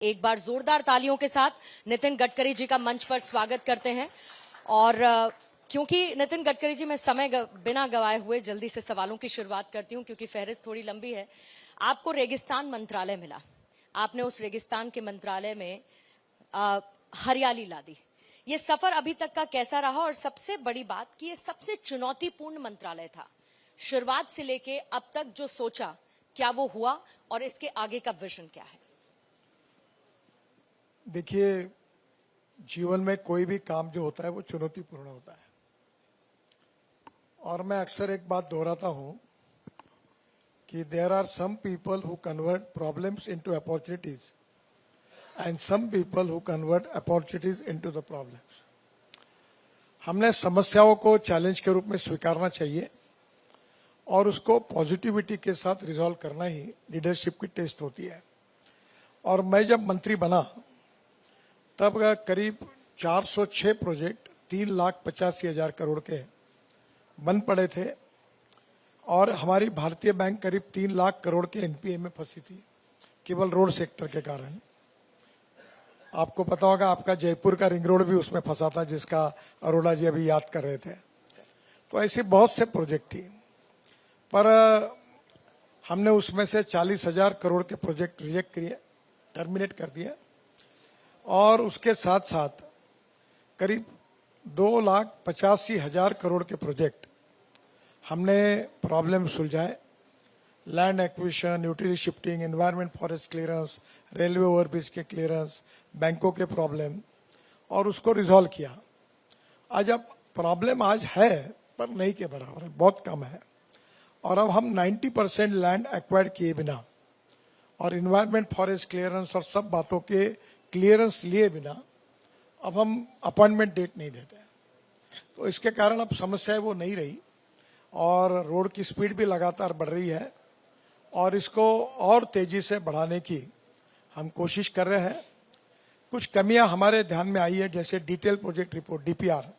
एक बार जोरदार तालियों के साथ नितिन गडकरी जी का मंच पर स्वागत करते हैं। और क्योंकि नितिन गडकरी जी, मैं समय बिना गवाए हुए जल्दी से सवालों की शुरुआत करती हूं क्योंकि फहरिस्त थोड़ी लंबी है। आपको रेगिस्तान मंत्रालय मिला, आपने उस रेगिस्तान के मंत्रालय में हरियाली ला दी। ये सफर अभी तक का कैसा रहा? और सबसे बड़ी बात कि ये सबसे चुनौतीपूर्ण मंत्रालय था, शुरुआत से लेके अब तक जो सोचा क्या वो हुआ और इसके आगे का विजन क्या है? देखिए, जीवन में कोई भी काम जो होता है वो चुनौतीपूर्ण होता है। और मैं अक्सर एक बात दोहराता हूं कि there are some people who convert problems into opportunities and some people who convert opportunities into the problems. हमने समस्याओं को चैलेंज के रूप में स्वीकारना चाहिए और उसको पॉजिटिविटी के साथ रिजॉल्व करना ही लीडरशिप की टेस्ट होती है। और मैं जब मंत्री बना तब करीब 406 प्रोजेक्ट 3,85,000 करोड़ के बन पड़े थे और हमारी भारतीय बैंक करीब 3 लाख करोड़ के एनपीए में फंसी थी केवल रोड सेक्टर के कारण। आपको पता होगा, आपका जयपुर का रिंग रोड भी उसमें फंसा था जिसका अरोड़ा जी अभी याद कर रहे थे। तो ऐसी बहुत से प्रोजेक्ट थी, पर हमने उसमें से 40,000 करोड़ के प्रोजेक्ट रिजेक्ट किए, टर्मिनेट कर दिए। और उसके साथ साथ करीब 2,85,000 करोड़ के प्रोजेक्ट हमने प्रॉब्लम सुलझाए। Land acquisition, utility shifting, environment forest clearance, railway overbridge के क्लियरेंस, बैंकों के प्रॉब्लम, और उसको रिजॉल्व किया। आज अब प्रॉब्लम आज है पर नहीं के बराबर है, बहुत कम है। और अब हम 90% लैंड एक्वायर्ड किए बिना और एनवायरमेंट फॉरेस्ट क्लियरेंस और सब बातों के क्लियरेंस लिए बिना अब हम अपॉइंटमेंट डेट नहीं देते। तो इसके कारण अब समस्या वो नहीं रही और रोड की स्पीड भी लगातार बढ़ रही है और इसको और तेजी से बढ़ाने की हम कोशिश कर रहे हैं। कुछ कमियां हमारे ध्यान में आई है, जैसे डिटेल प्रोजेक्ट रिपोर्ट डीपीआर,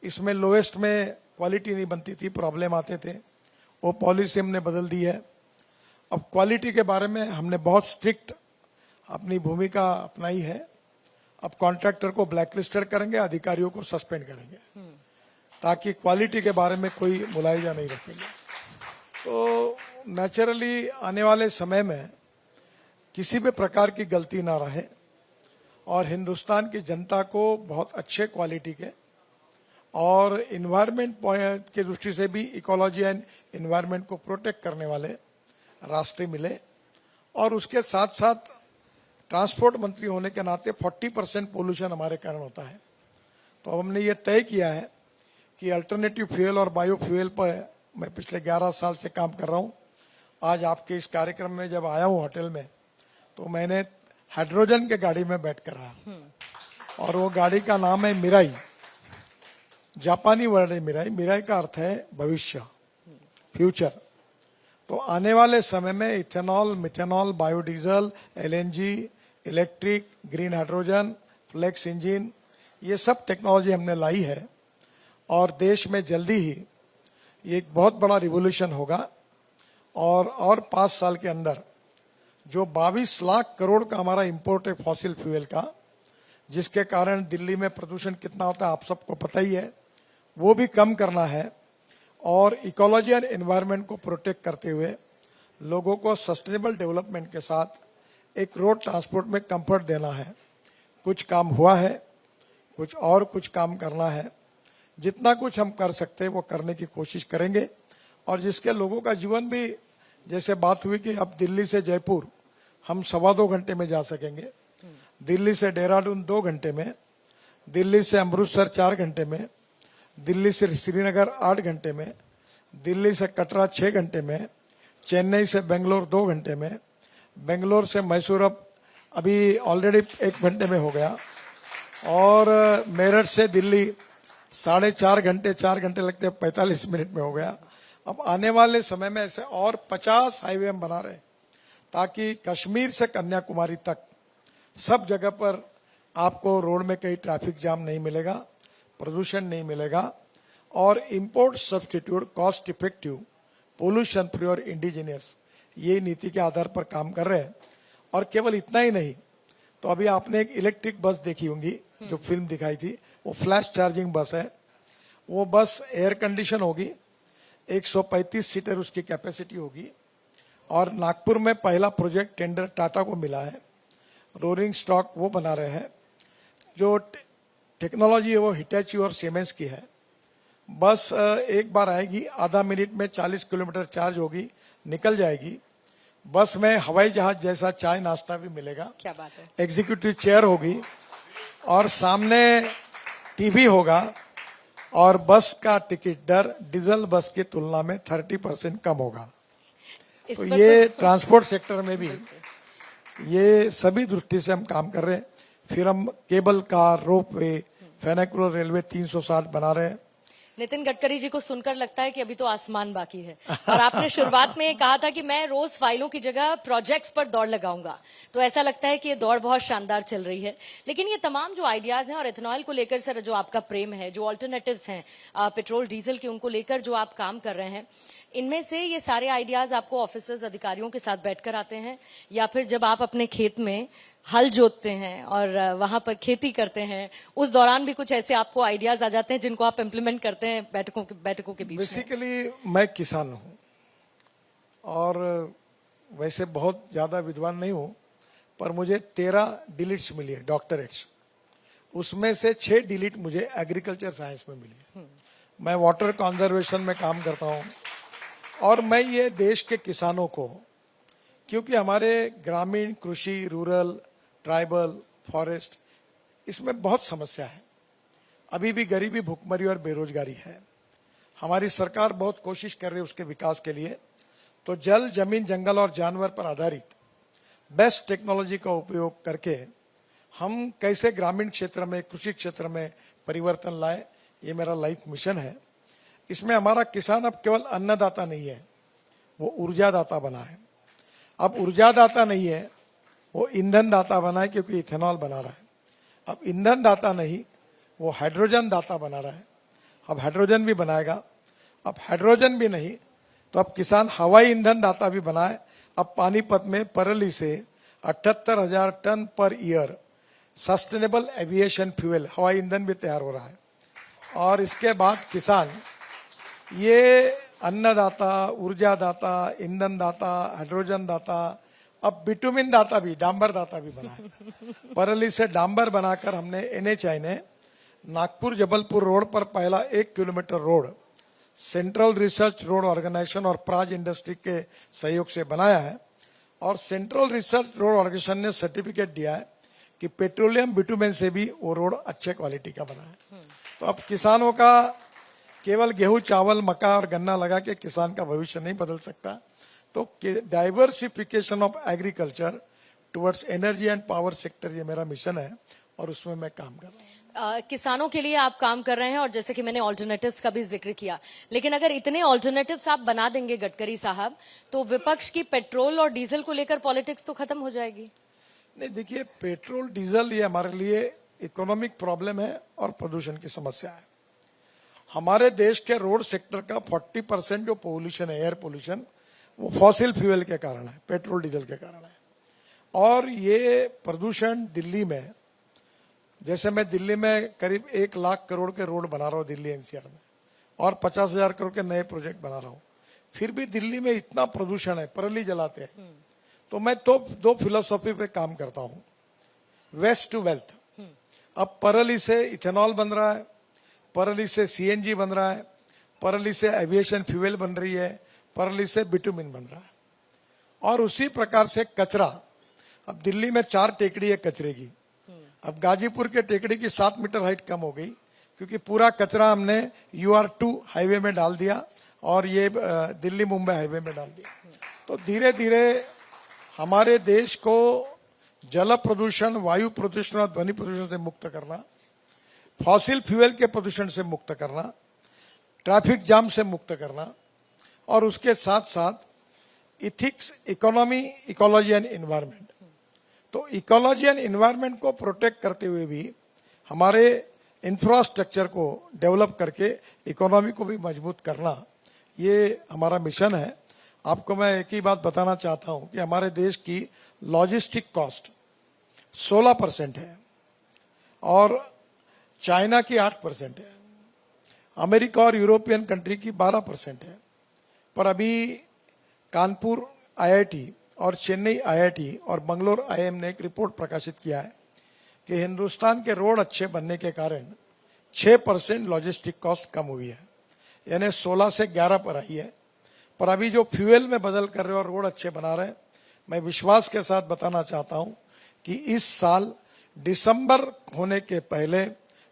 इसमें लोएस्ट में क्वालिटी नहीं बनती थी, प्रॉब्लम आते थे, वो पॉलिसी हमने बदल दी है। अब क्वालिटी के बारे में हमने बहुत स्ट्रिक्ट अपनी भूमिका अपनाई है। अब कॉन्ट्रैक्टर को ब्लैकलिस्टेड करेंगे, अधिकारियों को सस्पेंड करेंगे ताकि क्वालिटी के बारे में कोई मुलाहिजा नहीं रखेंगे। तो नेचुरली आने वाले समय में किसी भी प्रकार की गलती ना रहे और हिंदुस्तान की जनता को बहुत अच्छे क्वालिटी के और इन्वायरमेंट की दृष्टि से भी इकोलॉजी एंड इन्वायरमेंट को प्रोटेक्ट करने वाले रास्ते मिले। और उसके साथ साथ ट्रांसपोर्ट मंत्री होने के नाते 40% पोल्यूशन हमारे कारण होता है। तो अब हमने ये तय किया है कि अल्टरनेटिव फ्यूल और बायो फ्यूल पर मैं पिछले 11 साल से काम कर रहा हूँ। आज आपके इस कार्यक्रम में जब आया हूँ होटल में, तो मैंने हाइड्रोजन के गाड़ी में बैठ कर आया और वो गाड़ी का नाम है मिराई। जापानी वर्ड है मिराई। मिराई का अर्थ है भविष्य, फ्यूचर। तो आने वाले समय में ethanol, methanol, biodiesel, LNG, electric, green hydrogen, flex engine, ये सब टेक्नोलॉजी हमने लाई है और देश में जल्दी ही ये एक बहुत बड़ा रिवोल्यूशन होगा। और 5 साल के अंदर जो 22 लाख करोड़ का हमारा इंपोर्ट है फॉसिल फ्यूल का, जिसके कारण दिल्ली में प्रदूषण कितना होता है आप सबको पता ही है, वो भी कम करना है और इकोलॉजी एंड एनवायरनमेंट को प्रोटेक्ट करते हुए लोगों को सस्टेनेबल डेवलपमेंट के साथ एक रोड ट्रांसपोर्ट में कंफर्ट देना है। कुछ काम हुआ है, कुछ काम करना है। जितना कुछ हम कर सकते हैं वो करने की कोशिश करेंगे और जिसके लोगों का जीवन भी, जैसे बात हुई कि अब दिल्ली से जयपुर हम 2.25 घंटे में जा सकेंगे, दिल्ली से देहरादून 2 घंटे में, दिल्ली से अमृतसर 4 घंटे में, दिल्ली से श्रीनगर 8 घंटे में, दिल्ली से कटरा 6 घंटे में, चेन्नई से बेंगलोर 2 घंटे में, बेंगलोर से मैसूर अब अभी ऑलरेडी 1 घंटे में हो गया, और मेरठ से दिल्ली 4.5 घंटे, 4 घंटे लगते 45 मिनट में हो गया। अब आने वाले समय में ऐसे और 50 हाईवे हम बना रहे ताकि कश्मीर से कन्याकुमारी तक सब जगह पर आपको रोड में कहीं ट्रैफिक जाम नहीं मिलेगा, प्रदूषण नहीं मिलेगा और import substitute, cost effective, pollution free और इंडिजिनियस, ये नीति के आधार पर काम कर रहे हैं। और केवल इतना ही नहीं, तो अभी आपने एक इलेक्ट्रिक बस देखी होंगी जो फिल्म दिखाई थी, वो फ्लैश चार्जिंग बस है। वो बस एयर कंडीशन होगी, 135 सीटर उसकी कैपेसिटी होगी। और नागपुर में पहला प्रोजेक्ट टेंडर टाटा को मिला है, रोलिंग स्टॉक वो बना रहे हैं। जो टेक्नोलॉजी है वो हिटैची और सीमेंस की है। बस एक बार आएगी, आधा मिनट में 40 किलोमीटर चार्ज होगी, निकल जाएगी। बस में हवाई जहाज जैसा चाय नाश्ता भी मिलेगा, क्या बात है। एग्जीक्यूटिव चेयर होगी और सामने टीवी होगा। और बस का टिकट दर डीजल बस की तुलना में 30% कम होगा। इस तो पर ये ट्रांसपोर्ट सेक्टर में भी ये सभी दृष्टि से हम काम कर रहे हैं। फिर हम केबल कार, रोपवे, फेनिकुलर रेलवे 360 बना रहे हैं। नितिन गडकरी जी को सुनकर लगता है कि अभी तो आसमान बाकी है। और आपने शुरुआत में कहा था कि मैं रोज फाइलों की जगह प्रोजेक्ट्स पर दौड़ लगाऊंगा, तो ऐसा लगता है कि ये दौड़ बहुत शानदार चल रही है। लेकिन ये तमाम जो आइडियाज हैं और इथेनॉल को लेकर सर जो आपका प्रेम है, जो ऑल्टरनेटिव्स हैं पेट्रोल डीजल के, उनको लेकर जो आप काम कर रहे हैं, इनमें से ये सारे आइडियाज आपको ऑफिसर्स अधिकारियों के साथ बैठकर आते हैं, या फिर जब आप अपने खेत में हल जोतते हैं और वहां पर खेती करते हैं उस दौरान भी कुछ ऐसे आपको आइडियाज आ जाते हैं जिनको आप इम्प्लीमेंट करते हैं बैठकों के बीच में? बेसिकली मैं किसान हूँ और वैसे बहुत ज्यादा विद्वान नहीं हूँ, पर मुझे 13 डिलीट्स मिली है, डॉक्टरेट्स। उसमें से 6 डिलीट मुझे एग्रीकल्चर साइंस में मिली है। मैं वाटर कंजर्वेशन में काम करता हूँ और मैं ये देश के किसानों को, क्योंकि हमारे ग्रामीण कृषि, रूरल, ट्राइबल, फॉरेस्ट, इसमें बहुत समस्या है। अभी भी गरीबी, भुखमरी और बेरोजगारी है। हमारी सरकार बहुत कोशिश कर रही है उसके विकास के लिए। तो जल, जमीन, जंगल और जानवर पर आधारित बेस्ट टेक्नोलॉजी का उपयोग करके हम कैसे ग्रामीण क्षेत्र में, कृषि क्षेत्र में परिवर्तन लाए, ये मेरा लाइफ मिशन है। इसमें हमारा किसान अब केवल अन्नदाता नहीं है, वो ऊर्जादाता बना है। अब ऊर्जादाता नहीं है, वो ईंधन दाता बना है, क्योंकि इथेनॉल बना रहा है। अब ईंधन दाता नहीं, वो हाइड्रोजन दाता बना रहा है। अब हाइड्रोजन भी बनाएगा। अब हाइड्रोजन भी नहीं तो अब किसान हवाई ईंधन दाता भी बनाए। अब पानीपत में परली से 78,000 ton per year sustainable aviation fuel, हवाई ईंधन भी तैयार हो रहा है। और इसके बाद किसान ये अन्नदाता, ऊर्जादाता, ईंधन दाता, हाइड्रोजन दाता, अब बिटुमिन दाता भी, डांबर दाता भी बना है। परली से डांबर बनाकर हमने NHI ने नागपुर जबलपुर रोड पर पहला 1 kilometre road central research road organisation और प्राज इंडस्ट्री के सहयोग से बनाया है। और सेंट्रल रिसर्च रोड ऑर्गेनाइजेशन ने सर्टिफिकेट दिया है कि पेट्रोलियम बिटुमेन से भी वो रोड अच्छे क्वालिटी का बना है। तो अब किसानों का केवल गेहूं, चावल, मक्का और गन्ना लगा के किसान का भविष्य नहीं बदल सकता। तो diversification of agriculture towards energy and power sector, ये मेरा मिशन है और उसमें मैं काम कर रहा हूँ। किसानों के लिए आप काम कर रहे हैं और जैसे कि मैंने ऑल्टरनेटिव्स का भी जिक्र किया, लेकिन अगर इतने ऑल्टरनेटिव्स आप बना देंगे गडकरी साहब, तो विपक्ष की पेट्रोल और डीजल को लेकर पॉलिटिक्स तो खत्म हो जाएगी। नहीं, देखिए, पेट्रोल डीजल ये हमारे लिए इकोनॉमिक प्रॉब्लम है और प्रदूषण की समस्या है। हमारे देश के रोड सेक्टर का 40% जो पोल्यूशन है, एयर पोल्यूशन, वो फॉसिल फ्यूल के कारण है, पेट्रोल डीजल के कारण है। और ये प्रदूषण दिल्ली में, जैसे मैं दिल्ली में करीब 1 लाख करोड़ के रोड बना रहा हूँ दिल्ली NCR में, और 50,000 करोड़ के नए प्रोजेक्ट बना रहा हूँ, फिर भी दिल्ली में इतना प्रदूषण है, पराली जलाते हैं। तो मैं तो 2 फिलोसॉफी पे काम करता हूँ, वेस्ट टू वेल्थ। अब पराली से इथेनॉल बन रहा है, पराली से CNG बन रहा है, पराली से एविएशन फ्यूल बन रही है, पराली से बिटुमिन बन रहा है। और उसी प्रकार से कचरा, अब दिल्ली में 4 टेकड़ी है कचरे की। अब गाजीपुर के टेकड़ी की 7 मीटर हाइट कम हो गई, क्योंकि पूरा कचरा हमने UR2 हाईवे में डाल दिया और ये दिल्ली मुंबई हाईवे में डाल दिया। तो धीरे धीरे हमारे देश को जल प्रदूषण, वायु प्रदूषण और ध्वनि प्रदूषण से मुक्त करना, फॉसिल फ्यूल के प्रदूषण से मुक्त करना, ट्रैफिक जाम से मुक्त करना, और उसके साथ साथ ethics, economy, ecology and environment. तो इकोलॉजी एंड इन्वायरमेंट को प्रोटेक्ट करते हुए भी हमारे इंफ्रास्ट्रक्चर को डेवलप करके इकोनॉमी को भी मजबूत करना, ये हमारा मिशन है। आपको मैं एक ही बात बताना चाहता हूं कि हमारे देश की लॉजिस्टिक कॉस्ट 16% है और चाइना की 8% है, अमेरिका और यूरोपियन कंट्री की 12% है। पर अभी कानपुर आईआईटी और चेन्नई आईआईटी और बंगलोर आईआईएम ने एक रिपोर्ट प्रकाशित किया है कि हिंदुस्तान के रोड अच्छे बनने के कारण 6% लॉजिस्टिक कॉस्ट कम हुई है, यानी 16 से 11 पर आई है। पर अभी जो फ्यूल में बदल कर रहे और रोड अच्छे बना रहे, मैं विश्वास के साथ बताना चाहता हूं कि इस साल दिसंबर होने के पहले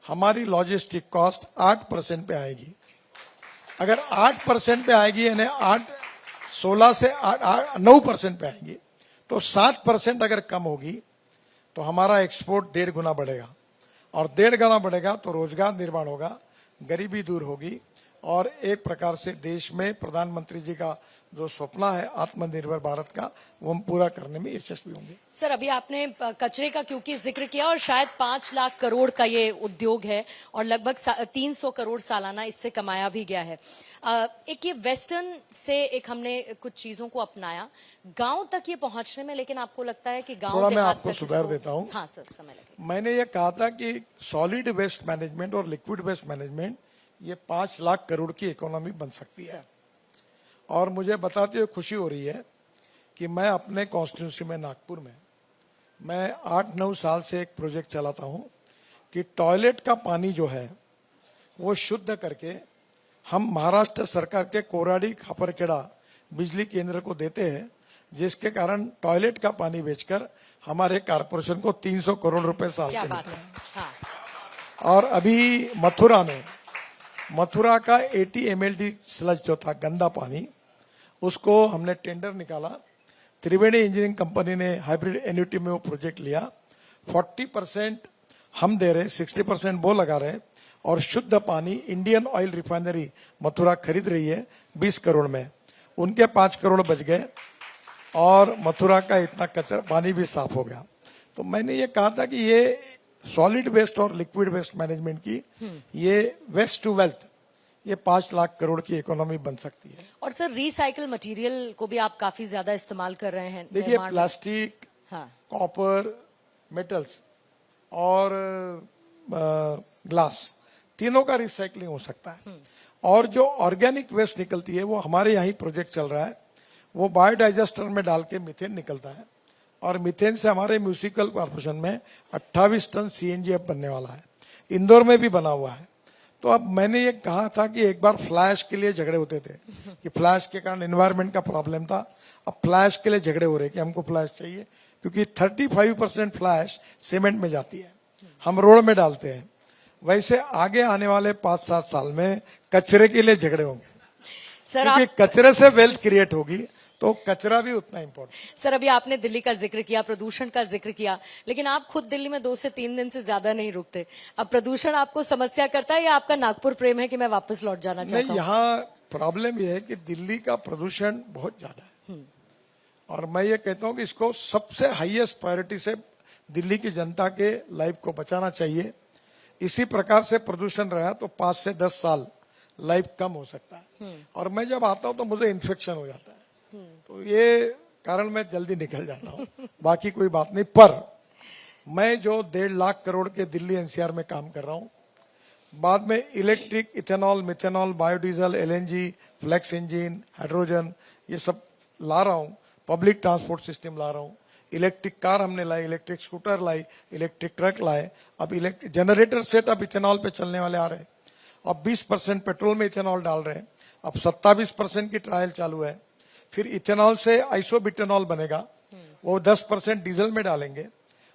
हमारी लॉजिस्टिक कॉस्ट 8% पे आएगी। अगर 8% पे आएगी, यानी 16 से 9% पे आएगी, तो 7% अगर कम होगी तो हमारा एक्सपोर्ट 1.5 गुना बढ़ेगा, और 1.5 गुना बढ़ेगा तो रोजगार निर्माण होगा, गरीबी दूर होगी, और एक प्रकार से देश में प्रधानमंत्री जी का जो सपना है आत्मनिर्भर भारत का, वो हम पूरा करने में यशस्वी होंगे। सर, अभी आपने कचरे का क्योंकि जिक्र किया, और शायद 5 लाख करोड़ का ये उद्योग है और लगभग 300 करोड़ सालाना इससे कमाया भी गया है। एक ये वेस्टर्न से एक हमने कुछ चीजों को अपनाया गांव तक ये पहुंचने में, लेकिन आपको लगता है कि गांव थोड़ा मैं देहात आपको तक सुधार इसको- देता हूं। हाँ सर, समय लगेगा। मैंने ये कहा था कि सॉलिड वेस्ट मैनेजमेंट और लिक्विड वेस्ट मैनेजमेंट ये 5 लाख करोड़ की इकोनॉमी बन सकती है। सर, और मुझे बताते हुए खुशी हो रही है कि मैं अपने कॉन्स्टिट्यूंसी में नागपुर में मैं 8-9 साल से एक प्रोजेक्ट चलाता हूं कि टॉयलेट का पानी जो है वो शुद्ध करके हम महाराष्ट्र सरकार के कोराडी खापरखेड़ा बिजली केंद्र को देते हैं, जिसके कारण टॉयलेट का पानी बेचकर हमारे कारपोरेशन को 300 करोड़ रुपए साल क्या के बात मिलते है। हैं। हाँ, और अभी मथुरा का 80 MLD स्लज जो था गंदा पानी, उसको हमने टेंडर निकाला। त्रिवेणी इंजीनियरिंग कंपनी ने हाइब्रिड एन्युटी में वो प्रोजेक्ट लिया। 40% हम दे रहे, 60% वो लगा रहे, और शुद्ध पानी इंडियन ऑयल रिफाइनरी मथुरा खरीद रही है 20 करोड़ में। उनके 5 करोड़ बच गए और मथुरा का इतना कचरा पानी भी साफ हो गया। तो मैंने ये कहा था कि ये सॉलिड वेस्ट और लिक्विड वेस्ट मैनेजमेंट की ये वेस्ट टू वेल्थ, ये 5 लाख करोड़ की इकोनॉमी बन सकती है। और सर रिसाइकल मटेरियल को भी आप काफी ज्यादा इस्तेमाल कर रहे हैं देखिए, निर्माण में। प्लास्टिक, हाँ, कॉपर, मेटल्स और ग्लास, तीनों का रिसाइकलिंग हो सकता है। और जो ऑर्गेनिक वेस्ट निकलती है वो हमारे यहाँ ही प्रोजेक्ट चल रहा है, वो बायोडाइजेस्टर में डाल के मीथेन निकलता है, और मीथेन से हमारे म्यूनिसिपल कॉर्पोरेशन में 28 टन CNG अब बनने वाला है। इंदौर में भी बना हुआ है। तो अब मैंने ये कहा था कि एक बार फ्लैश के लिए झगड़े होते थे कि फ्लैश के कारण एनवायरनमेंट का प्रॉब्लम था, अब फ्लैश के लिए झगड़े हो रहे कि हमको फ्लैश चाहिए, क्योंकि 35% फ्लैश सीमेंट में जाती है, हम रोड में डालते हैं। वैसे आगे आने वाले 5-7 साल में कचरे के लिए झगड़े होंगे, सर क्योंकि आप कचरे से वेल्थ क्रिएट होगी, तो कचरा भी उतना इम्पोर्टेंट। सर अभी आपने दिल्ली का जिक्र किया, प्रदूषण का जिक्र किया, लेकिन आप खुद दिल्ली में 2 से 3 दिन से ज्यादा नहीं रुकते। अब प्रदूषण आपको समस्या करता है या आपका नागपुर प्रेम है कि मैं वापस लौट जाना चाहता नहीं, हूँ? यहाँ प्रॉब्लम यह है कि दिल्ली का प्रदूषण बहुत ज्यादा है, और मैं ये कहता हूँ कि इसको सबसे हाईएस्ट प्रायोरिटी से दिल्ली की जनता के लाइफ को बचाना चाहिए। इसी प्रकार से प्रदूषण रहा तो 5 से 10 साल लाइफ कम हो सकता है, और मैं जब आता हूँ तो मुझे इन्फेक्शन हो जाता है, तो ये कारण मैं जल्दी निकल जाता हूँ, बाकी कोई बात नहीं। पर मैं जो 1.5 लाख करोड़ के दिल्ली NCR में काम कर रहा हूँ, बाद में electric, ethanol, methanol, biodiesel, LNG, flex engine, hydrogen, ये सब ला रहा हूँ। पब्लिक ट्रांसपोर्ट सिस्टम ला रहा हूँ, इलेक्ट्रिक कार हमने लाई, इलेक्ट्रिक स्कूटर लाई, इलेक्ट्रिक ट्रक लाए, अब इलेक्ट्रिक जनरेटर सेट अब इथेनॉल पे चलने वाले आ रहे हैं। अब 20% पेट्रोल में इथेनॉल डाल रहे हैं, अब 27% की ट्रायल चालू है। फिर इथेनॉल से आइसोब्यूटेनॉल बनेगा, वो 10% डीजल में डालेंगे,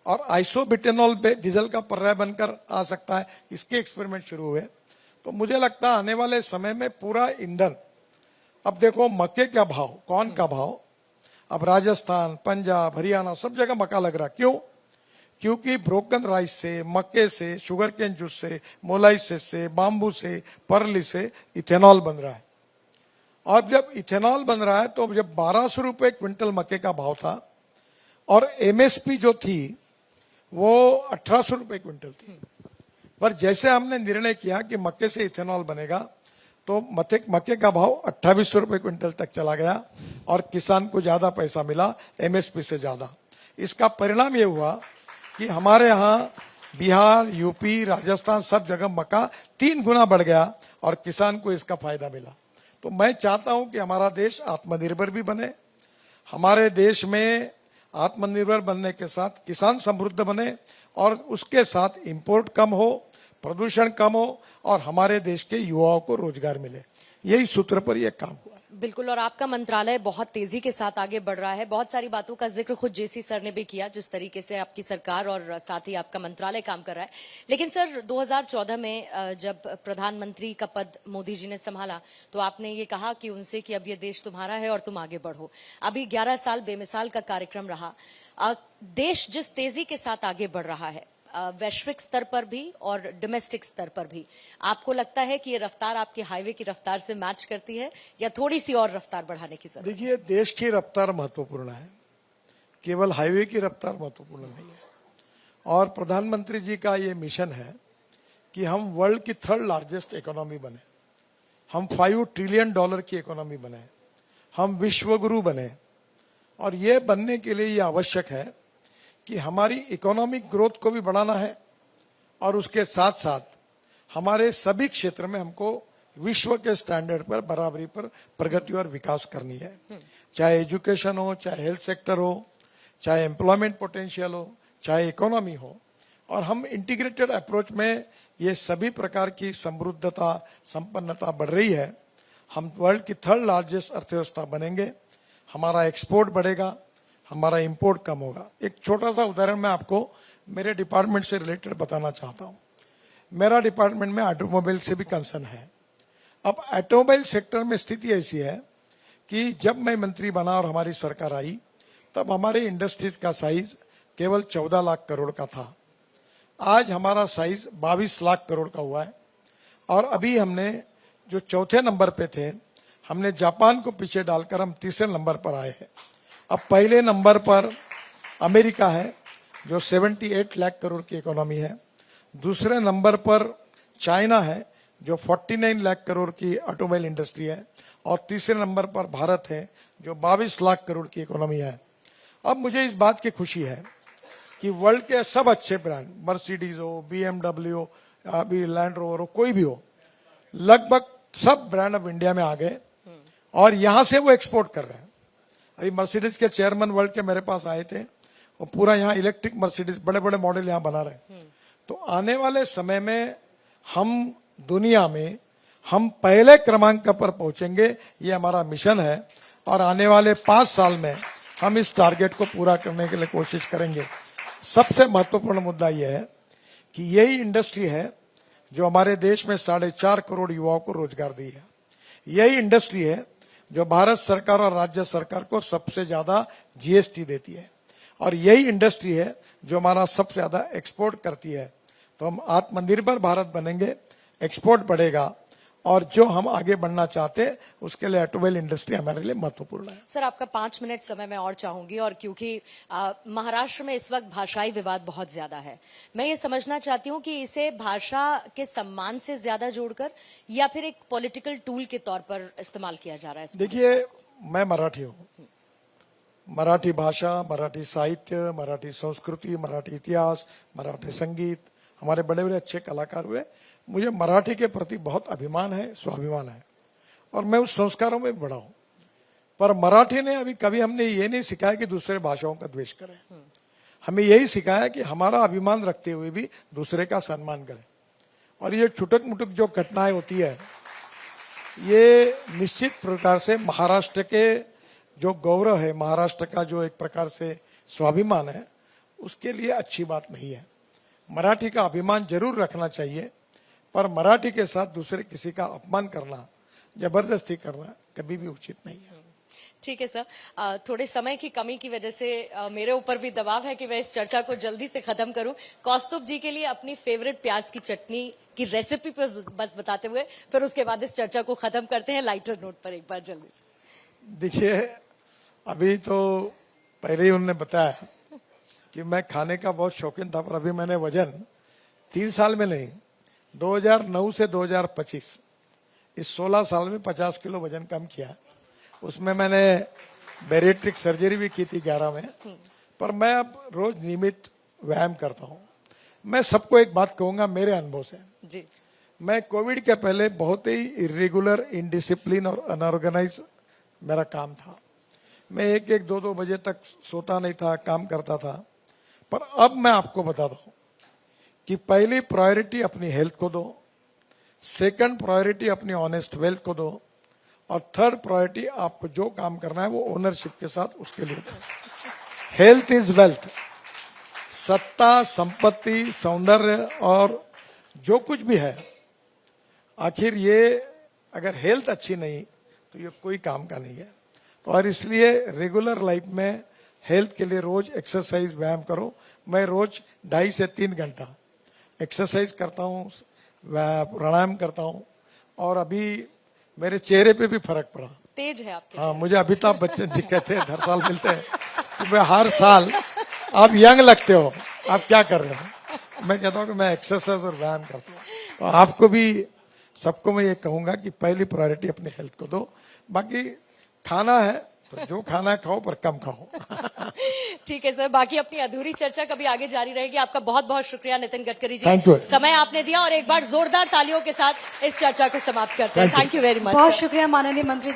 और आइसोब्यूटेनॉल डीजल का पर्याय बनकर आ सकता है। इसके एक्सपेरिमेंट शुरू हुए। तो मुझे लगता है आने वाले समय में पूरा ईंधन, अब देखो मक्के का भाव, कॉर्न का भाव, अब राजस्थान, पंजाब, हरियाणा सब जगह मक्का लग रहा। क्यों? क्योंकि ब्रोकन राइस से, मक्के से, शुगर केन जूस से, मोलाइसिस से, बाम्बू से, पर्ली से इथेनॉल बन रहा है। और जब इथेनॉल बन रहा है तो जब 1200 रुपए क्विंटल मक्के का भाव था, और MSP जो थी वो 1800 रुपए क्विंटल थी, पर जैसे हमने निर्णय किया कि मक्के से इथेनॉल बनेगा, तो मक्के का भाव 2800 रुपए क्विंटल तक चला गया, और किसान को ज्यादा पैसा मिला MSP से ज्यादा। इसका परिणाम ये हुआ कि हमारे यहाँ बिहार, यूपी, राजस्थान सब जगह मक्का 3 गुना बढ़ गया और किसान को इसका फायदा मिला। तो मैं चाहता हूं कि हमारा देश आत्मनिर्भर भी बने, हमारे देश में आत्मनिर्भर बनने के साथ किसान समृद्ध बने और उसके साथ इंपोर्ट कम हो, प्रदूषण कम हो और हमारे देश के युवाओं को रोजगार मिले। यही सूत्र पर यह काम हुआ। बिल्कुल, और आपका मंत्रालय बहुत तेजी के साथ आगे बढ़ रहा है। बहुत सारी बातों का जिक्र खुद जेसी सर ने भी किया, जिस तरीके से आपकी सरकार और साथ ही आपका मंत्रालय काम कर रहा है। लेकिन सर, 2014 में जब प्रधानमंत्री का पद मोदी जी ने संभाला तो आपने ये कहा कि उनसे कि अब ये देश तुम्हारा है और तुम आगे बढ़ो। अभी 11 साल बेमिसाल का कार्यक्रम रहा। देश जिस तेजी के साथ आगे बढ़ रहा है, वैश्विक स्तर पर भी और डोमेस्टिक स्तर पर भी, आपको लगता है कि ये रफ्तार आपकी हाईवे की रफ्तार से मैच करती है या थोड़ी सी और रफ्तार बढ़ाने की जरूरत? देखिए, देश की रफ्तार महत्वपूर्ण है, केवल हाईवे की रफ्तार महत्वपूर्ण नहीं है। और प्रधानमंत्री जी का ये मिशन है कि हम वर्ल्ड की 3rd लार्जेस्ट इकोनॉमी बने, हम $5 ट्रिलियन की इकोनॉमी बने, हम विश्वगुरु बने। और ये बनने के लिए ये आवश्यक है कि हमारी इकोनॉमिक ग्रोथ को भी बढ़ाना है और उसके साथ साथ हमारे सभी क्षेत्र में हमको विश्व के स्टैंडर्ड पर बराबरी पर प्रगति और विकास करनी है। चाहे एजुकेशन हो, चाहे हेल्थ सेक्टर हो, चाहे एम्प्लॉयमेंट पोटेंशियल हो, चाहे इकोनॉमी हो। और हम इंटीग्रेटेड अप्रोच में ये सभी प्रकार की समृद्धता, संपन्नता बढ़ रही है। हम वर्ल्ड की 3rd लार्जेस्ट अर्थव्यवस्था बनेंगे, हमारा एक्सपोर्ट बढ़ेगा, हमारा इंपोर्ट कम होगा। एक छोटा सा उदाहरण मैं आपको मेरे डिपार्टमेंट से रिलेटेड बताना चाहता हूं। मेरा डिपार्टमेंट में ऑटोमोबाइल से भी कंसर्न है। अब ऑटोमोबाइल सेक्टर में स्थिति ऐसी है कि जब मैं मंत्री बना और हमारी सरकार आई तब हमारे इंडस्ट्रीज का साइज केवल 14 लाख करोड़ का था। आज हमारा साइज 22 लाख करोड़ का हुआ है। और अभी हमने जो 4थे नंबर पे थे, हमने जापान को पीछे डालकर हम 3रे नंबर पर आए हैं। अब पहले नंबर पर अमेरिका है जो 78 लाख करोड़ की इकोनॉमी है। दूसरे नंबर पर चाइना है जो 49 लाख करोड़ की ऑटोमोबाइल इंडस्ट्री है। और तीसरे नंबर पर भारत है जो 22 लाख करोड़ की इकोनॉमी है। अब मुझे इस बात की खुशी है कि वर्ल्ड के सब अच्छे ब्रांड, मर्सिडीज हो, BMW हो, अभी लैंड रोवर हो, कोई भी हो, लगभग सब ब्रांड अब इंडिया में आ गए और यहां से वो एक्सपोर्ट कर रहे हैं। अभी मर्सिडीज के चेयरमैन वर्ल्ड के मेरे पास आए थे, वो पूरा यहाँ इलेक्ट्रिक मर्सिडीज बड़े बड़े मॉडल यहाँ बना रहे। तो आने वाले समय में हम दुनिया में हम पहले क्रमांक पर पहुंचेंगे, ये हमारा मिशन है। और आने वाले 5 साल में हम इस टारगेट को पूरा करने के लिए कोशिश करेंगे। सबसे महत्वपूर्ण मुद्दा यह है कि यही इंडस्ट्री है जो हमारे देश में 4.5 करोड़ युवाओं को रोजगार दी है। यही इंडस्ट्री है जो भारत सरकार और राज्य सरकार को सबसे ज्यादा जीएसटी देती है। और यही इंडस्ट्री है जो हमारा सबसे ज्यादा एक्सपोर्ट करती है। तो हम आत्मनिर्भर भारत बनेंगे, एक्सपोर्ट बढ़ेगा और जो हम आगे बढ़ना चाहते हैं उसके लिए ऑटोमोबाइल इंडस्ट्री हमारे लिए महत्वपूर्ण है। सर, आपका 5 मिनट समय मैं और चाहूंगी, और क्योंकि महाराष्ट्र में इस वक्त भाषाई विवाद बहुत ज्यादा है, मैं ये समझना चाहती हूँ कि इसे भाषा के सम्मान से ज्यादा जोड़कर या फिर एक पॉलिटिकल टूल के तौर पर इस्तेमाल किया जा रहा है? देखिए, मैं मराठी हूँ। मराठी भाषा, मराठी साहित्य, मराठी संस्कृति, मराठी इतिहास, मराठी संगीत, हमारे बड़े बड़े अच्छे कलाकार हुए। मुझे मराठी के प्रति बहुत अभिमान है, स्वाभिमान है और मैं उस संस्कारों में बड़ा हूं। पर मराठी ने अभी कभी हमने ये नहीं सिखाया कि दूसरे भाषाओं का द्वेष करें। हमें यही सिखाया कि हमारा अभिमान रखते हुए भी दूसरे का सम्मान करें। और ये छुटक मुटक जो घटनाएं होती है, ये निश्चित प्रकार से महाराष्ट्र के जो गौरव है, महाराष्ट्र का जो एक प्रकार से स्वाभिमान है, उसके लिए अच्छी बात नहीं है। मराठी का अभिमान जरूर रखना चाहिए, पर मराठी के साथ दूसरे किसी का अपमान करना, जबरदस्ती करना कभी भी उचित नहीं है। ठीक है सर, थोड़े समय की कमी की वजह से मेरे ऊपर भी दबाव है कि मैं इस चर्चा को जल्दी से खत्म करूं। कौस्तुभ जी के लिए अपनी फेवरेट प्याज की चटनी की रेसिपी पर बस बताते हुए फिर उसके बाद इस चर्चा को खत्म करते हैं लाइटर नोट पर, एक बार जल्दी से। देखिए, अभी तो पहले ही उन्होंने बताया कि मैं खाने का बहुत शौकीन था, पर अभी मैंने वजन 3 साल में नहीं, 2009 से 2025 इस 16 साल में 50 किलो वजन कम किया। उसमें मैंने बैरिएट्रिक सर्जरी भी की थी 11 में। पर मैं अब रोज नियमित व्यायाम करता हूँ। मैं सबको एक बात कहूंगा मेरे अनुभव से, जी मैं कोविड के पहले बहुत ही इरेगुलर, इनडिसिप्लिन और अनऑर्गेनाइज मेरा काम था। मैं एक एक दो दो बजे तक सोता नहीं था, काम करता था। पर अब मैं आपको बताता हूं कि पहली प्रायोरिटी अपनी हेल्थ को दो, सेकंड प्रायोरिटी अपनी ऑनेस्ट वेल्थ को दो, और थर्ड प्रायोरिटी आपको जो काम करना है वो ओनरशिप के साथ उसके लिए दो। Health is wealth. सत्ता, संपत्ति, सौंदर्य और जो कुछ भी है, आखिर ये अगर हेल्थ अच्छी नहीं तो ये कोई काम का नहीं है। तो और इसलिए रेगुलर लाइफ में हेल्थ के लिए रोज एक्सरसाइज, व्यायाम करो। मैं रोज 2.5 से 3 घंटा एक्सरसाइज करता हूँ, प्राणायाम करता हूँ, और अभी मेरे चेहरे पे भी फर्क पड़ा। तेज है आपके हाँ, मुझे अमिताभ बच्चन जी कहते हैं, हर साल मिलते हैं कि मैं हर साल आप यंग लगते हो, आप क्या कर रहे हो। मैं कहता हूँ कि मैं एक्सरसाइज और व्यायाम करता हूँ। तो आपको भी, सबको मैं ये कहूंगा कि पहली प्रायोरिटी अपने हेल्थ को दो। बाकी खाना है तो जो खाना है खाओ, पर कम खाओ। ठीक है सर, बाकी अपनी अधूरी चर्चा कभी आगे जारी रहेगी। आपका बहुत बहुत शुक्रिया नितिन गडकरी जी, Thank you. समय आपने दिया, और एक बार जोरदार तालियों के साथ इस चर्चा को समाप्त करते हैं। Thank you. Thank you very much. बहुत शुक्रिया माननीय मंत्री जी।